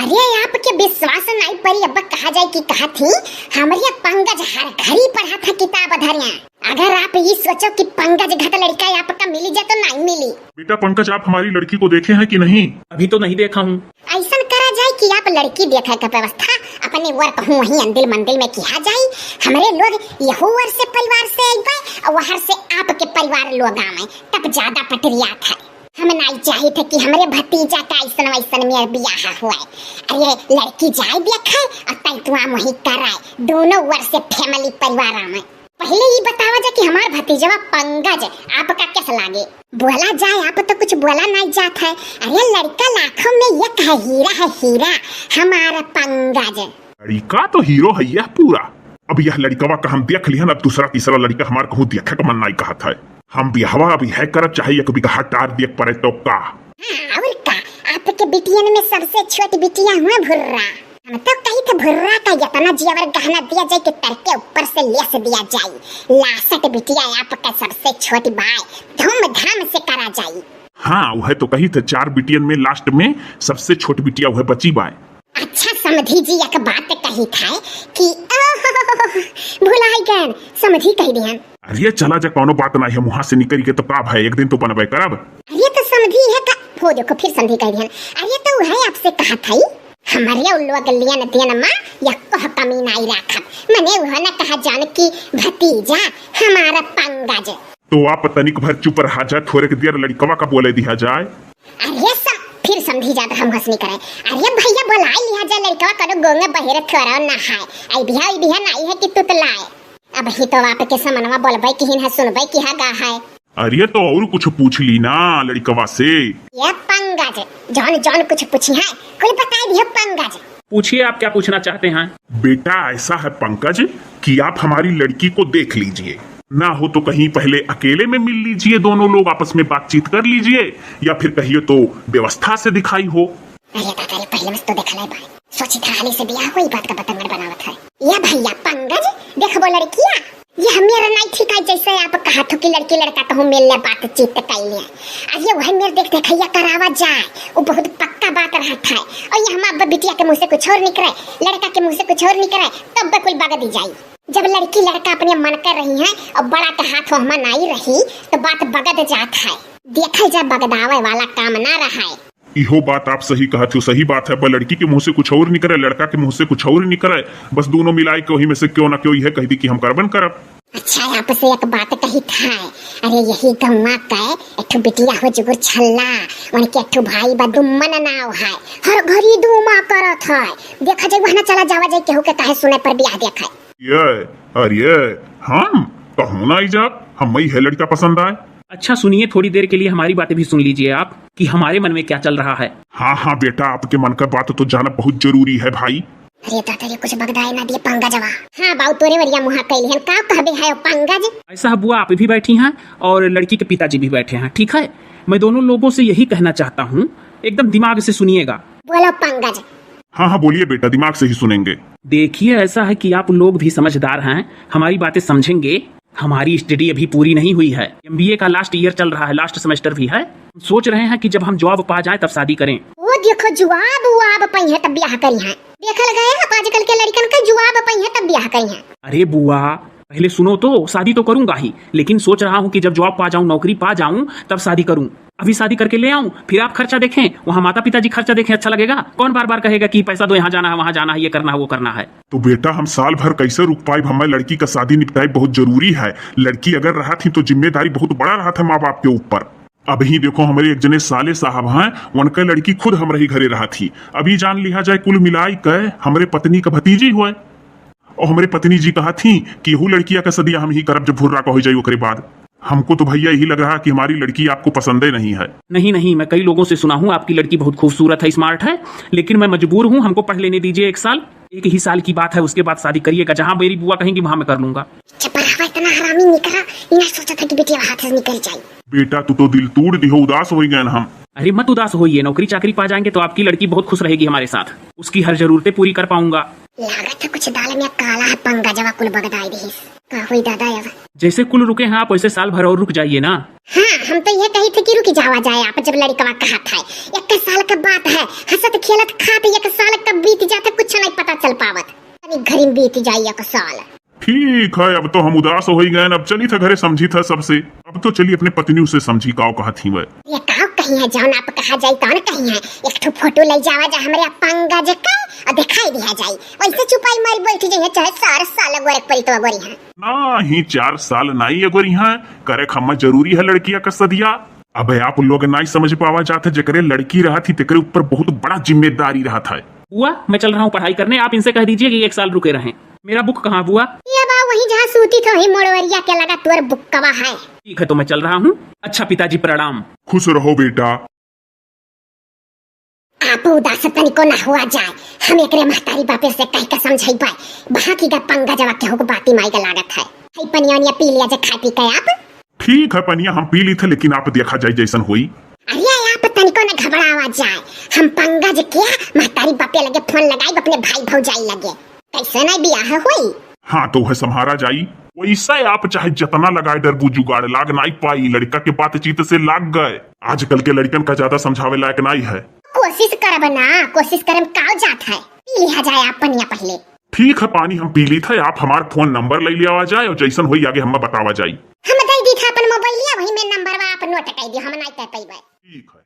अरे आपके विश्वास नहीं पड़ी अब कहा जाए कि कहा थी हमारे पंकज हर घड़ी पढ़ा था किताब धरिया। अगर आप ये सोचो कि पंकज घट लड़का आपका मिली जाए तो नहीं मिली। बेटा पंकज आप हमारी लड़की को देखे हैं कि नहीं? अभी तो नहीं देखा हूँ। ऐसा करा जाए कि आप लड़की देखा का व्यवस्था अपने वर्क हूँ वही अंदिल मंदिल में किया जाए। हमारे लोग यहू वर से परिवार से आए और वहाँ से आपके परिवार लोग आए तब ज्यादा पटरिया था। हम नहीं चाहे थे कि हमारे भतीजा का ऐसा वैसा में ब्याह हुआ। अरे लड़की जाए देखा और तैतुआ वही कराए दोनों वर से फैमिली परिवार आए। पहले ये बतावा जा कि हमारा भतीजा पंकज आपका कैसा लागे? बोला जाए आप तो कुछ बोला नहीं जाता है। अरे लड़का लाखों में एक है हीरा हमारा पंकज। लड़का तो हीरो है यह पूरा। अब यह लड़कवा का हम देख लिया अब दूसरा तीसरा लड़का हमारे कहूँ देखा का मन नहीं कहा था। हम बिहावा अभी है करब चाहिए कभी कहा टार देख पड़े तो का। हाँ, और का आपके बिटियन में सबसे छोटी बिटिया हुआ भुर्रा। हम तो कही थे भुर्रा का इतना जेवर गहना दिया जाए कि तर के ऊपर से लेस दिया जाए। लासट बिटिया आपका सबसे छोटी बाई धूमधाम से करा जाए। हाँ वह तो कही थे 4 बिटियन में लास्ट में सबसे छोटी बिटिया वह बची बाय। अच्छा समझी जी एक बात कही था कि भुलाई गए समझी कही दिहन। अरे चला जा कोनो बात नहीं है वहाँ से निकल के तो का भाई एक दिन तो बनबे करब। अरे तो समझी है का हो देखो फिर समझी कही दिहन। अरे तो वह आपसे कहा था हमारे लोग लियन दियन मां या कह कमी नहीं रखब मने वह न कहा जान की भतीजा हमारा पंकज। तो आप तनिक भर चुप रहा जा थोड़े के देर लड़कवा का बोले दिया जाए। अरे सब फिर समझी जाता हम हंसनी करे। अरे भैया बोलाई लिया जा लड़कवा करो गोंगे बहेरे थोड़ा नहाए आई बिहा नहीं है कि तू तो लाए। अब ही तो आपके समनवा बोलबे कि हिन है सुनबे कि है गा है। अरे तो और कुछ पूछ ली ना लड़कवा से। ये पंकज जॉन कुछ पूछी है कोई बताई दिया पंकज। पूछिए आप क्या पूछना चाहते हैं? बेटा ऐसा है पंकज कि आप हमारी लड़की को देख लीजिए ना हो तो कहीं पहले अकेले में मिल लीजिए दोनों लोग आपस में बातचीत कर लीजिए या फिर कहिए तो व्यवस्था से दिखाई हो। अरे दादा पहले मस्त तो देखा ले भाई सोची था हाली से ब्याह हुई बात का पतंगड़ बनावत है। ये भैया पंकज देख वो लड़कियां ये मेरा नहीं ठीक है जैसे आप कहा था कि लड़की लड़का कहूँ मिलने बातचीत कर लिया। अरे वही मेरे देख देखैया करावा जाए वो बहुत पक्का बात रहा था और ये हम बिटिया के मुँह से कुछ और निकले लड़का के मुँह से कुछ और निकले तब बिल्कुल बग दी जाए। जब लड़की लड़का अपने मन कर रही है और बड़ा के हाथ वहाँ नहीं रही तो बात बगद जात है। देखा जा बगदावे वाला काम ना रहा है। इहो बात आप सही कहा थी सही बात है पर लड़की के मुंह से कुछ और निकले लड़का के मुंह से कुछ और निकले बस दोनों मिलाई के वही में से क्यों ना क्यों यह कह दी कि हम करबन करब। अच्छा आप से एक बात कही था। अरे यही गौवा का एक बिटिया हो जुगुर छल्ला उनके एक भाई बदुमन नाव है हर घड़ी दुमा करत है। देखा जाए वहां चला जावा जाए केहू के काहे सुने पर ब्याह देखा। ये अरे हम कहूँ ना जब हम है लड़का पसंद आए। अच्छा सुनिए थोड़ी देर के लिए हमारी बातें भी सुन लीजिए आप कि हमारे मन में क्या चल रहा है। हाँ बेटा आपके मन का बात तो जाना बहुत जरूरी है भाई। अरे दादा ये कुछ बगदाए ना दिए पंकजवा। हाँ बाऊ तोरे वरिया मुहा कैली हन का कहबे है पंकज। ऐसा बुआ आप भी बैठी हैं और लड़की के पिताजी भी बैठे हैं ठीक है। मैं दोनों लोगों से यही कहना चाहता हूँ एकदम दिमाग से सुनिएगा। बोलो पंकज। हाँ बोलिए बेटा दिमाग से ही सुनेंगे। देखिए ऐसा है कि आप लोग भी समझदार हैं हमारी बातें समझेंगे। हमारी स्टडी अभी पूरी नहीं हुई है MBA का लास्ट ईयर चल रहा है लास्ट सेमेस्टर भी है। सोच रहे हैं कि जब हम जॉब पा जाए तब शादी करें। वो देखो जुआब पई है तब ब्याह करी है। देखा लगा है आजकल के लड़कन का जुआब पई है तब ब्याह करी है। अरे बुआ पहले सुनो तो शादी तो करूंगा ही लेकिन सोच रहा हूँ कि जब जॉब पा जाऊँ नौकरी पा जाऊँ तब शादी करूँ। अभी शादी करके ले आऊं फिर आप खर्चा देखें वहाँ माता पिताजी खर्चा देखें अच्छा लगेगा। कौन बार बार कहेगा कि पैसा दो यहाँ जाना है वहाँ जाना है ये करना है वो करना है। तो बेटा हम साल भर कैसे रुक पाए हमें लड़की का शादी निपटाई बहुत जरूरी है। लड़की अगर रहा थी तो जिम्मेदारी बहुत बड़ा रहा था माँ बाप के ऊपर। अभी देखो हमारे एक जने साले साहब हैं उनका लड़की खुद हमारे घरे रहा थी। अभी जान लिया जाए कुल मिलाई कर हमारे पत्नी का भतीजी हुए और हमारे पत्नी जी कहा थी कि यहू लड़किया का सदिया हम ही करब जब भुर्रा का हो जाये ओकरे बाद। हमको तो भैया यही लग रहा कि हमारी लड़की आपको पसंद ही नहीं है। नहीं मैं कई लोगों से सुना हूँ आपकी लड़की बहुत खूबसूरत है स्मार्ट है लेकिन मैं मजबूर हूँ हमको पढ़ लेने दीजिए 1 साल। 1 ही साल की बात है उसके बाद शादी करिएगा जहाँ मेरी बुआ कहेंगी वहाँ मैं कर लूंगा। इतना हरामी निकला इना सोचा था कि बेटिया हाथ से निकल जाए। बेटा तू तो दिल तोड़ दियो उदास हो गए हम। अरे मत उदास होइए नौकरी चाकरी पा जाएंगे तो आपकी लड़की बहुत खुश रहेगी हमारे साथ उसकी हर जरूरतें पूरी कर पाऊंगा। लागत है कुछ दाल में काला है पंकजवा कुल बगदाई दी। का हुई दादा अब? जैसे कुल रुके हैं आप वैसे साल भर और रुक जाइए ना। हाँ हम तो ये कही थे कि रुक जावा जाए आप, जब लड़का कहा था 1 साल का बात है, हंसत खेलत खात 1 साल कब बीत जाता कुछ नहीं पता चल पावत, अभी घरी बीत जाए 1 साल। ठीक है, अब तो हम उदास हो ही गए, अब चली था घरे समझी था सबसे, अब तो चलिए अपने पत्नी से समझी काव कहा थी वह। ये काव कहीं है जौन आप कहा जाई तौन कहीं है, एक ठो फोटो ले जावा जा हमरे पंगा जे का और दिखाई दिया जाई, वैसे छुपाई मारी बैठ जाइए चाहे 4 साल गोरक परी तो गोरी है ना ही 4 साल नहीं अगर यहाँ करे खम्मा जरूरी है लड़किया का सदिया। अब आप लोग नहीं समझ पावा जाते जकरे लड़की रहा थी तेकरे ऊपर बहुत बड़ा जिम्मेदारी रहा था। बुआ मैं चल रहा हूँ पढ़ाई करने, आप इनसे कह दीजिए कि 1 साल रुके रहें। मेरा बुक कहाँ बुआ? ये बा वही जहाँ सूती तो ही मोड़वरिया के लगा तोर बुक्कवा है। ठीक है तो मैं चल रहा हूँ। अच्छा पिताजी प्रणाम। खुश रहो बेटा। आप उदास तनिको ना हुआ जाए, हम एकरे महतारी बापे से कह के समझाई पाए, बहा की गा पंगा जवा के हो बाती माई के लागत है। हई पनिया पी लिया जे खा पी के आप। ठीक है पनिया हम पी ली थे, लेकिन आप देखा जाए जैसन हुई। अरे आप तनिको ना घबरावा जाए, हम पंगा जे किया महतारी बापे लगे फोन लगाई अपने भाई भौजाई लगे, कैसे नहीं बियाह हुई। हाँ तो वह संभारा जाई, वैसा आप चाहे जितना लगाए डरबू जुगाड़ लाग नहीं पाई, लड़का के बातचीत से लाग गए। आजकल के लड़कन का ज्यादा समझावे लायक नहीं है। कोशिश करब ना, कोशिश करम काव जात है, पी लिया जाए आप पनिया पहले। ठीक है पानी हम पी ली थे, आप हमारा फोन नंबर ले लिया जाए और जैसन हुई आगे हमें बतावा जाई। हम दे दी था अपन मोबाइल लिया, वही में नंबर आप नोट कर दियो, हम नहीं कह पाइबे। ठीक है।